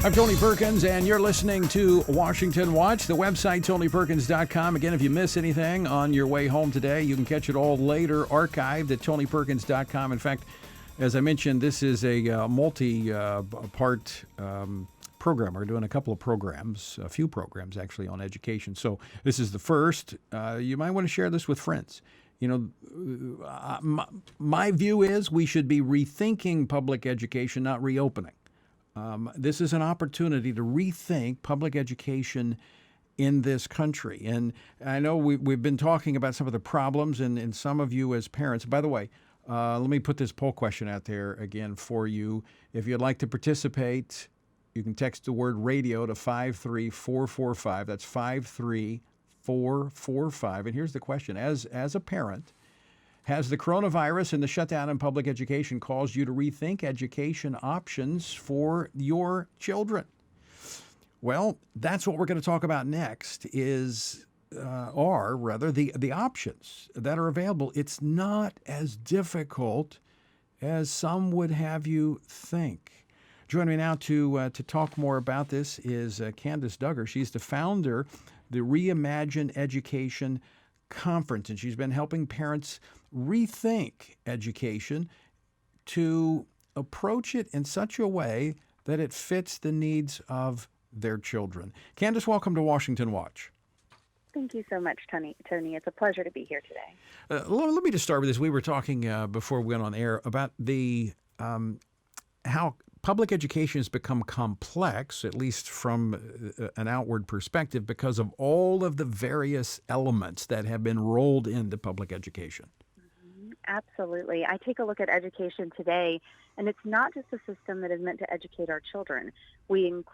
I'm Tony Perkins, and you're listening to Washington Watch. The website, TonyPerkins.com. Again, if you miss anything on your way home today, you can catch it all later, archived at TonyPerkins.com. In fact, as I mentioned, this is a multi-part program. We're doing a couple of programs, a few programs actually, on education. So this is the first. You might want to share this with friends. You know, my view is we should be rethinking public education, not reopening. This is an opportunity to rethink public education in this country. And I know we've been talking about some of the problems, and some of you as parents. By the way, let me put this poll question out there again for you. If you'd like to participate, you can text the word radio to 53445. That's 53445. And here's the question. As a parent, has the coronavirus and the shutdown in public education caused you to rethink education options for your children? Well, that's what we're going to talk about next the options that are available. It's not as difficult as some would have you think. Joining me now to talk more about this is Candice Duggar. She's the founder of the Reimagine Education Conference, and she's been helping parents rethink education to approach it in such a way that it fits the needs of their children. Candice, welcome to Washington Watch. Thank you so much, Tony. It's a pleasure to be here today. Let me just start with this. We were talking before we went on air about the how public education has become complex, at least from an outward perspective, because of all of the various elements that have been rolled into public education. Absolutely. I take a look at education today, and it's not just a system that is meant to educate our children. We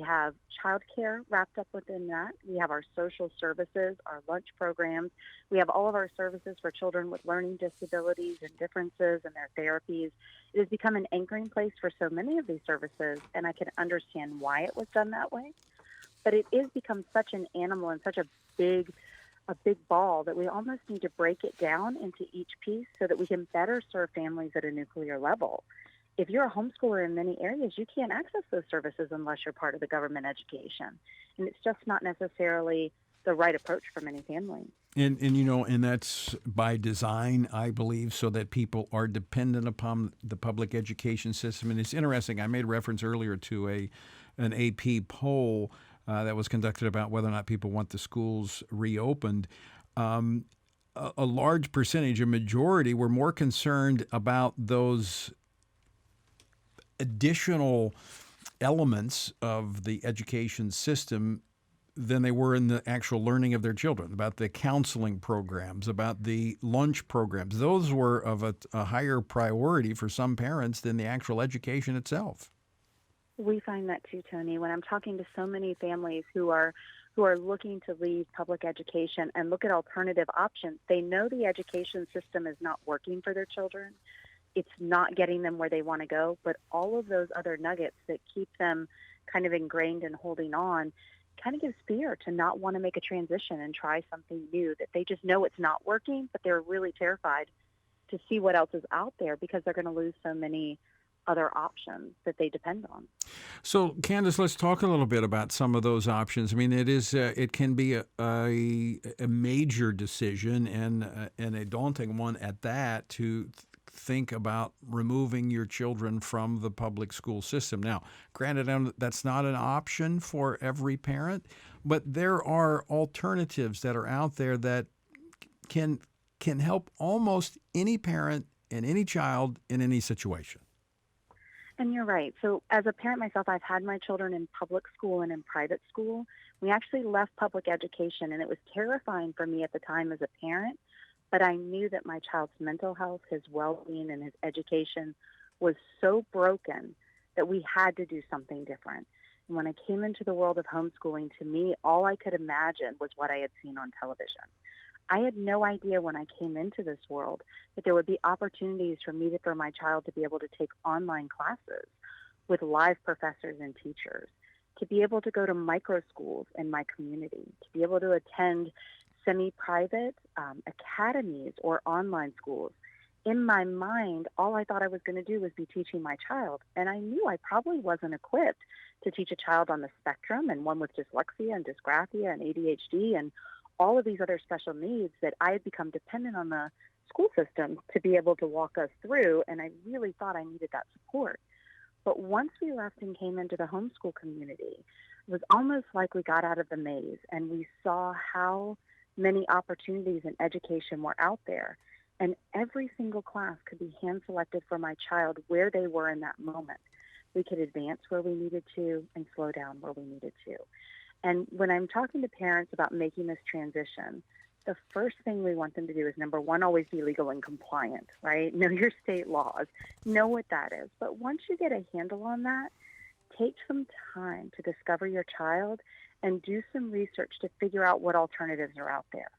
have childcare wrapped up within that. We have our social services, our lunch programs. We have all of our services for children with learning disabilities and differences and their therapies. It has become an anchoring place for so many of these services, and I can understand why it was done that way. But it has become such an animal and such a big ball that we almost need to break it down into each piece so that we can better serve families at a nuclear level. If you're a homeschooler in many areas, you can't access those services unless you're part of the government education. And it's just not necessarily the right approach for many families. And that's by design, I believe, so that people are dependent upon the public education system. And it's interesting. I made reference earlier to an AP poll that was conducted about whether or not people want the schools reopened. A large percentage, a majority, were more concerned about those additional elements of the education system than they were in the actual learning of their children, about the counseling programs, about the lunch programs. Those were of a higher priority for some parents than the actual education itself. We find that too, Tony. When I'm talking to so many families who are looking to leave public education and look at alternative options, they know the education system is not working for their children. It's not getting them where they want to go, but all of those other nuggets that keep them kind of ingrained and holding on kind of gives fear to not want to make a transition and try something new, that they just know it's not working, but they're really terrified to see what else is out there because they're going to lose so many other options that they depend on. So, Candice, let's talk a little bit about some of those options. I mean, it can be a major decision and a daunting one at that to think about removing your children from the public school system. Now, granted, that's not an option for every parent, but there are alternatives that are out there that can help almost any parent and any child in any situation. And you're right. So as a parent myself, I've had my children in public school and in private school. We actually left public education, and it was terrifying for me at the time as a parent, but I knew that my child's mental health, his well-being, and his education was so broken that we had to do something different. And when I came into the world of homeschooling, to me, all I could imagine was what I had seen on television. I had no idea when I came into this world that there would be opportunities for my child to be able to take online classes with live professors and teachers, to be able to go to micro schools in my community, to be able to attend semi-private academies or online schools in my mind, all I thought I was going to do was be teaching my child. And I knew I probably wasn't equipped to teach a child on the spectrum and one with dyslexia and dysgraphia and ADHD and all of these other special needs that I had become dependent on the school system to be able to walk us through. And I really thought I needed that support. But once we left and came into the homeschool community, it was almost like we got out of the maze and we saw how many opportunities in education were out there. And every single class could be hand-selected for my child where they were in that moment. We could advance where we needed to and slow down where we needed to. And when I'm talking to parents about making this transition, the first thing we want them to do is, number one, always be legal and compliant, right? Know your state laws. Know what that is. But once you get a handle on that, take some time to discover your child and do some research to figure out what alternatives are out there.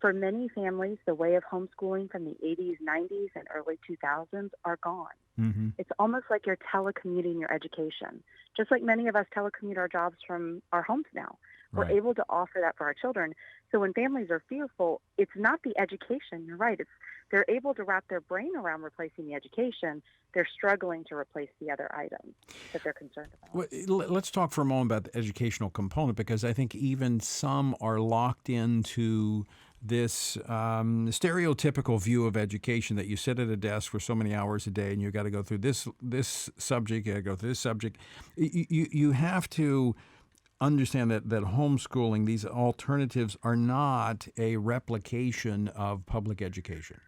For many families, the way of homeschooling from the 80s, 90s, and early 2000s are gone. Mm-hmm. It's almost like you're telecommuting your education, just like many of us telecommute our jobs from our homes now. We're Right. able to offer that for our children. So when families are fearful, it's not the education. You're right. They're able to wrap their brain around replacing the education. They're struggling to replace the other items that they're concerned about. Let's talk for a moment about the educational component, because I think even some are locked into this stereotypical view of education that you sit at a desk for so many hours a day and you got to go through this subject, you got to go through this subject. You have to understand that homeschooling, these alternatives, are not a replication of public education.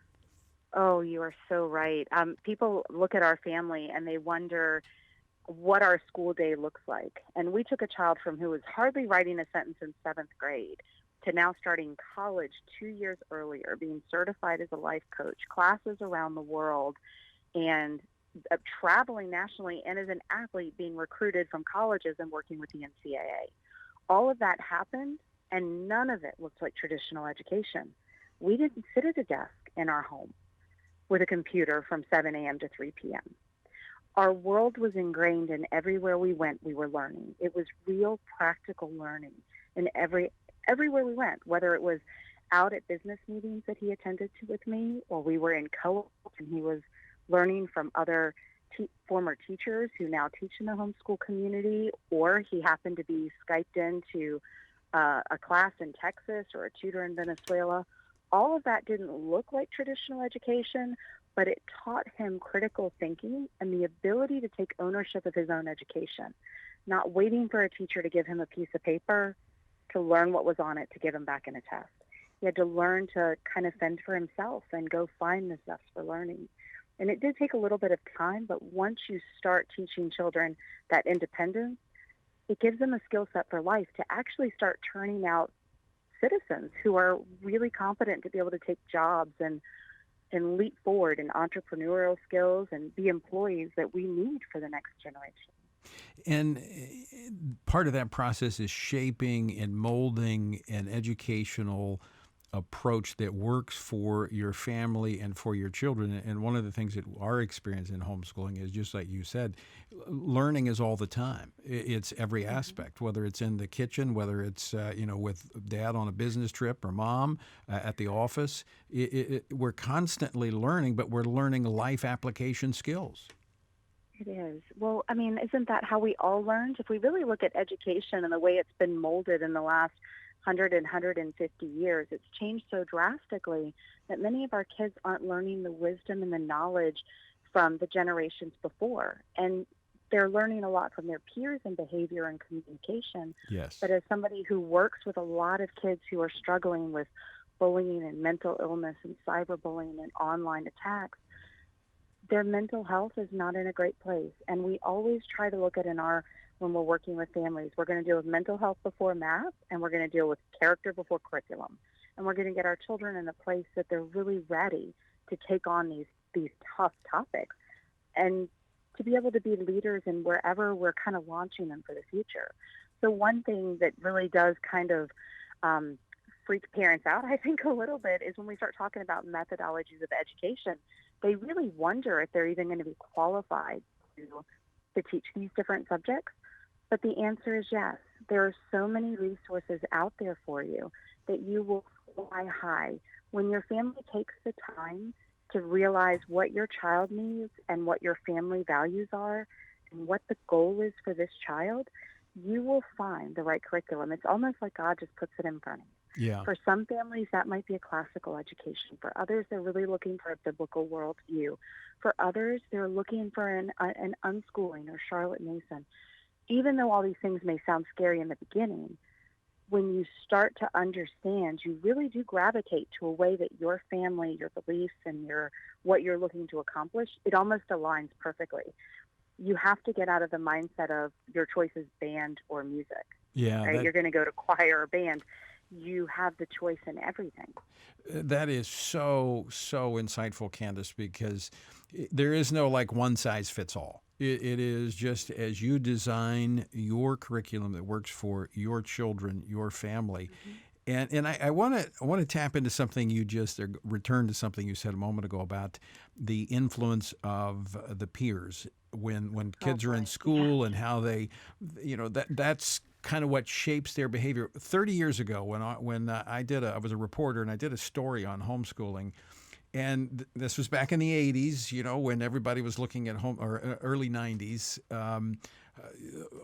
Oh, you are so right. People look at our family and they wonder what our school day looks like. And we took a child from who was hardly writing a sentence in 7th grade to now starting college 2 years earlier, being certified as a life coach, classes around the world, and traveling nationally, and as an athlete being recruited from colleges and working with the NCAA. All of that happened, and none of it looked like traditional education. We didn't sit at a desk in our home with a computer from 7 a.m. to 3 p.m. Our world was ingrained, and everywhere we went, we were learning. It was real practical learning in everywhere we went, whether it was out at business meetings that he attended to with me, or we were in co-ops and he was learning from other former teachers who now teach in the homeschool community, or he happened to be Skyped into a class in Texas or a tutor in Venezuela. All of that didn't look like traditional education, but it taught him critical thinking and the ability to take ownership of his own education, not waiting for a teacher to give him a piece of paper to learn what was on it to give him back in a test. He had to learn to kind of fend for himself and go find the stuff for learning. And it did take a little bit of time, but once you start teaching children that independence, it gives them a skill set for life to actually start turning out citizens who are really competent to be able to take jobs and leap forward in entrepreneurial skills and be employees that we need for the next generation. And part of that process is shaping and molding an educational approach that works for your family and for your children. And one of the things that our experience in homeschooling is, just like you said, learning is all the time. It's every aspect, whether it's in the kitchen, whether it's with dad on a business trip or mom at the office. We're constantly learning, but we're learning life application skills. It is. Well, I mean, isn't that how we all learned? If we really look at education and the way it's been molded in the last 150 years, it's changed so drastically that many of our kids aren't learning the wisdom and the knowledge from the generations before. And they're learning a lot from their peers in behavior and communication. Yes. But as somebody who works with a lot of kids who are struggling with bullying and mental illness and cyberbullying and online attacks, their mental health is not in a great place. And we always try to look at when we're working with families, we're going to deal with mental health before math, and we're going to deal with character before curriculum. And we're going to get our children in a place that they're really ready to take on these tough topics and to be able to be leaders in wherever we're kind of launching them for the future. So one thing that really does kind of freak parents out, I think, a little bit, is when we start talking about methodologies of education. They really wonder if they're even going to be qualified to teach these different subjects. But the answer is yes. There are so many resources out there for you that you will fly high when your family takes the time to realize what your child needs and what your family values are and what the goal is for this child, you will find the right curriculum. It's almost like God just puts it in front of you. Yeah. For some families, that might be a classical education. For others, they're really looking for a biblical worldview. For others, they're looking for an unschooling or Charlotte Mason. Even though all these things may sound scary in the beginning, when you start to understand, you really do gravitate to a way that your family, your beliefs, and what you're looking to accomplish, it almost aligns perfectly. You have to get out of the mindset of your choice is band or music. Yeah. Right? You're going to go to choir or band. You have the choice in everything. That is so insightful, Candice, because there is no like one size fits all. It is just as you design your curriculum that works for your children, your family. Mm-hmm. And I want to tap into something you just return to something you said a moment ago about the influence of the peers when kids are in school and how they, that's kind of what shapes their behavior. 30 years ago, when I was a reporter and I did a story on homeschooling, and this was back in the 80s, when everybody was looking at early 90s.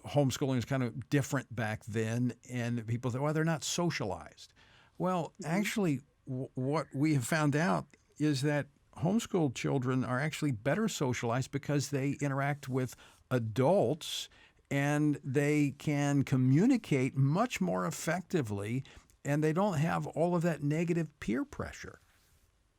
Homeschooling was kind of different back then, and people thought, well, they're not socialized. Well, actually, what we have found out is that homeschooled children are actually better socialized because they interact with adults and they can communicate much more effectively, and they don't have all of that negative peer pressure.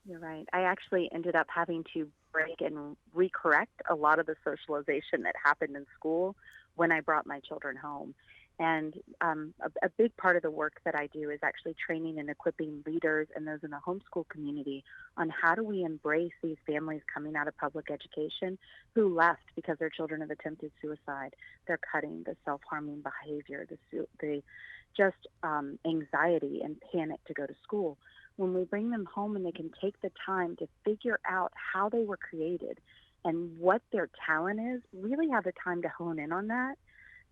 You're right. I actually ended up having to break and recorrect a lot of the socialization that happened in school when I brought my children home. And a big part of the work that I do is actually training and equipping leaders and those in the homeschool community on how do we embrace these families coming out of public education who left because their children have attempted suicide, their cutting, the self-harming behavior, the just anxiety and panic to go to school. When we bring them home and they can take the time to figure out how they were created and what their talent is, really have the time to hone in on that,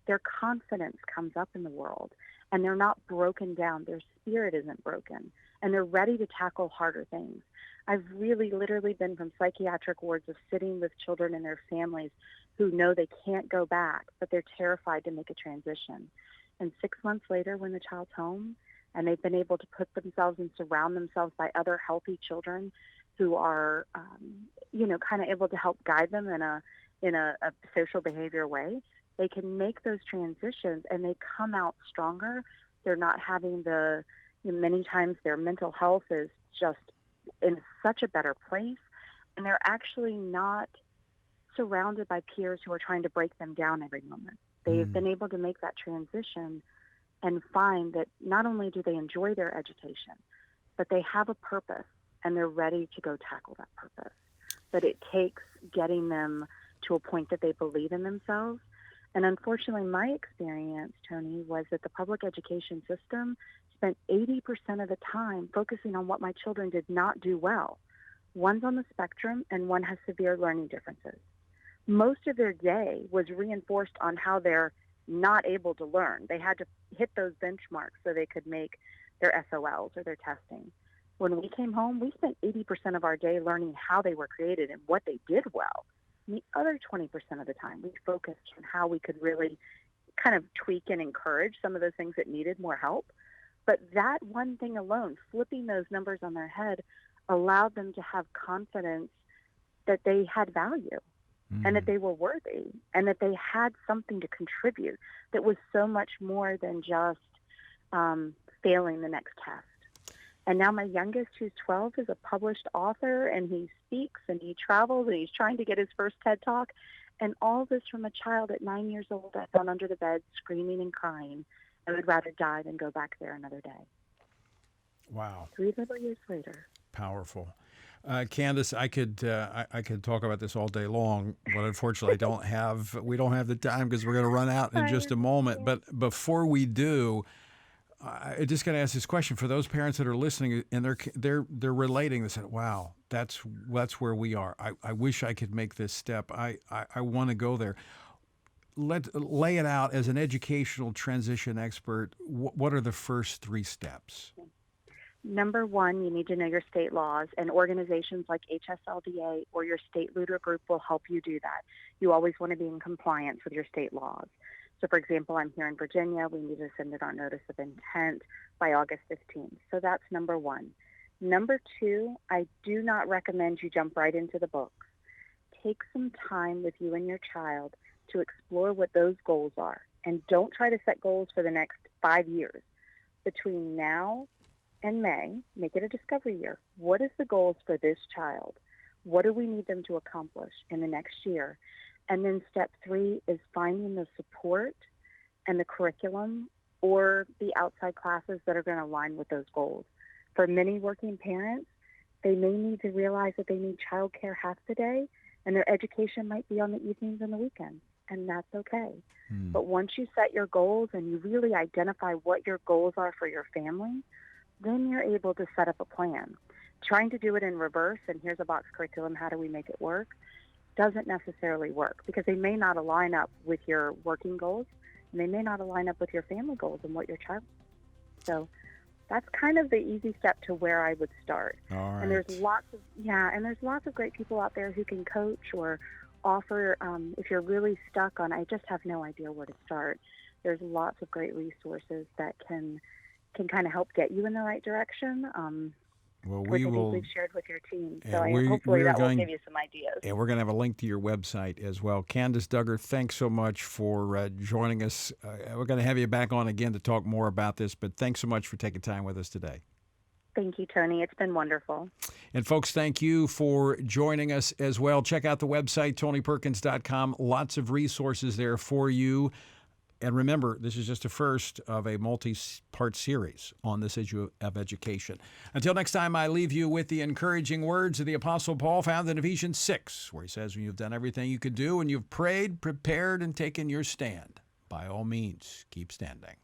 their confidence comes up in the world and they're not broken down. Their spirit isn't broken and they're ready to tackle harder things. I've really literally been from psychiatric wards of sitting with children and their families who know they can't go back, but they're terrified to make a transition. And 6 months later, when the child's home, and they've been able to put themselves and surround themselves by other healthy children who are, kind of able to help guide them in a social behavior way, they can make those transitions and they come out stronger. They're not having many times their mental health is just in such a better place, and they're actually not surrounded by peers who are trying to break them down every moment. They've been able to make that transition and find that not only do they enjoy their education, but they have a purpose and they're ready to go tackle that purpose. But it takes getting them to a point that they believe in themselves. And unfortunately, my experience, Tony, was that the public education system spent 80% of the time focusing on what my children did not do well. One's on the spectrum and one has severe learning differences. Most of their day was reinforced on how they're not able to learn. They had to hit those benchmarks so they could make their SOLs or their testing. When we came home, we spent 80% of our day learning how they were created and what they did well. And the other 20% of the time, we focused on how we could really kind of tweak and encourage some of those things that needed more help. But that one thing alone, flipping those numbers on their head, allowed them to have confidence that they had value. And that they were worthy and that they had something to contribute that was so much more than just failing the next test. And now my youngest, who's 12, is a published author, and he speaks and he travels and he's trying to get his first TED Talk. And all this from a child at 9 years old that found under the bed screaming and crying. I would rather die than go back there another day. Wow. 3 little years later. Powerful. Candice, I could talk about this all day long, but unfortunately we don't have the time because we're going to run out in just a moment. But before we do, I just got to ask this question for those parents that are listening and they're relating. They said, "Wow, that's where we are. I wish I could make this step. I want to go there." Lay it out as an educational transition expert. What are the first 3 steps? Number one, you need to know your state laws, and organizations like HSLDA or your state leader group will help you do that. You always want to be in compliance with your state laws. So, for example, I'm here in Virginia. We need to send it our notice of intent by August 15th. So that's number one. Number two, I do not recommend you jump right into the books. Take some time with you and your child to explore what those goals are. And don't try to set goals for the next 5 years. Between now and May, make it a discovery year. What is the goals for this child? What do we need them to accomplish in the next year? And then step 3 is finding the support and the curriculum or the outside classes that are going to align with those goals. For many working parents, they may need to realize that they need childcare half the day, and their education might be on the evenings and the weekends, and that's okay. But once you set your goals and you really identify what your goals are for your family, then you're able to set up a plan. Trying to do it in reverse, and here's a box curriculum, how do we make it work, doesn't necessarily work because they may not align up with your working goals, and they may not align up with your family goals and what your child. So that's kind of the easy step to where I would start. All right. And there's lots of great people out there who can coach or offer. If you're really stuck on, I just have no idea where to start. There's lots of great resources that can kind of help get you in the right direction. Well, which we I think will. we've shared with your team. Yeah, So we're hopefully that will going- give you some ideas. And we're going to have a link to your website as well. Candice Duggar, thanks so much for joining us. We're going to have you back on again to talk more about this, but thanks so much for taking time with us today. Thank you, Tony. It's been wonderful. And folks, thank you for joining us as well. Check out the website, TonyPerkins.com. Lots of resources there for you. And remember, this is just the first of a multi-part series on this issue of education. Until next time, I leave you with the encouraging words of the Apostle Paul found in Ephesians 6, where he says, when you've done everything you could do and you've prayed, prepared, and taken your stand, by all means, keep standing.